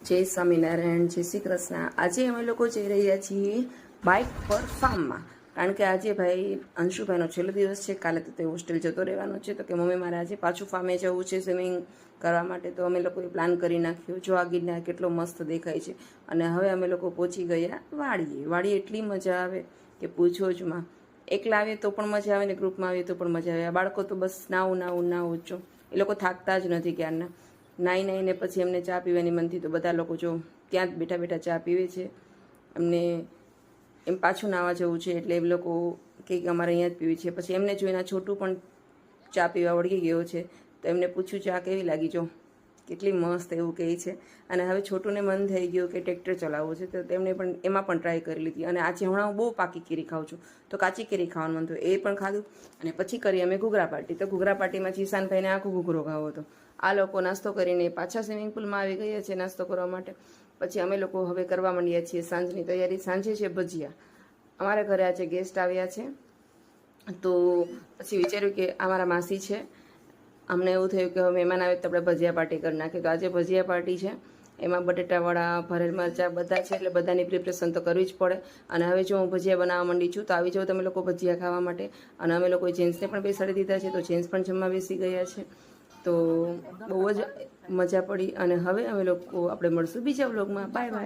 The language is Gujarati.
જય સ્વામિનારાયણ, જય શ્રી કૃષ્ણ. આજે અમે લોકો જઈ રહ્યા છીએ બાઇક પર ફાર્મમાં, કારણ કે આજે ભાઈ અંશુભાઈનો છેલ્લો દિવસ છે. કાલે તો તે હોસ્ટેલ જતો રહેવાનો છે, તો કે મમ્મી મારે આજે પાછું ફાર્મે જવું છે સ્વિમિંગ કરવા માટે. તો અમે લોકોએ પ્લાન કરી નાખ્યો. જો આ ગિરનાર કેટલો મસ્ત દેખાય છે. અને હવે અમે લોકો પહોંચી ગયા વાડીએ. એટલી મજા આવે કે પૂછો જ માં. એકલા આવીએ તો પણ મજા આવે ને ગ્રુપમાં આવીએ તો પણ મજા આવે. આ બાળકો તો બસ નાવું છો. એ લોકો થાકતા જ નથી ક્યારના. નાઈને પછી એમને ચા પીવાની મન થઈ તો બધા લોકો જો ત્યાં જ બેઠા બેઠા ચા પીવે છે. એમને એમ પાછું નાવા જવું છે એટલે એ લોકો કે અમારે અહીંયા જ પીવી છે. પછી એમને જોઈને છોટું પણ ચા પીવા વળગી ગયો છે. તો એમને પૂછ્યું ચા કેવી લાગી, જો કેટલી મસ્ત એવું કહે છે. અને હવે છોટુને મન થઈ ગયું કે ટ્રેક્ટર ચલાવવું છે, તો તેમણે પણ એમાં પણ ટ્રાય કરી લીધી. અને આજે હમણાં હું બહુ પાકી કેરી ખાઉં છું, તો કાચી કેરી ખાવાનું મન થયું, એ પણ ખાધું. અને પછી કરી અમે ઘૂઘરા પાર્ટી. તો ઘૂઘરા પાર્ટીમાં જીશાનભાઈને આખો ઘૂઘરો ખાવો હતો. આ લોકો નાસ્તો કરીને પાછા સ્વિમિંગ પુલમાં આવી ગયા છે નાસ્તો કરવા માટે. પછી અમે લોકો હવે કરવા માંડ્યા છીએ સાંજની તૈયારી. સાંજે છે ભજીયા. અમારા ઘરે આજે ગેસ્ટ આવ્યા છે, તો પછી વિચાર્યું કે અમારા માસી છે, અમને એવું થયું કે હવે મહેમાન આવે તો આપણે ભજીયા પાર્ટી કરી નાખીએ. તો આજે ભજીયા પાર્ટી છે, એમાં બટેટાવાળા, ભરેલ મરચાં બધા છે, એટલે બધાની પ્રિપરેશન તો કરવી જ પડે. અને હવે જો હું ભજીયા બનાવવા માંડી છું, તો આવી જાઓ તમે લોકો ભજીયા ખાવા માટે. અને અમે લોકોએ જેન્ટ્સને પણ બેસાડી દીધા છે, તો જેન્ટ્સ પણ જમવા બેસી ગયા છે. તો બહુ જ મજા પડી. અને હવે અમે લોકો આપણે મળશું બીજા વ્લોગમાં. Bye bye.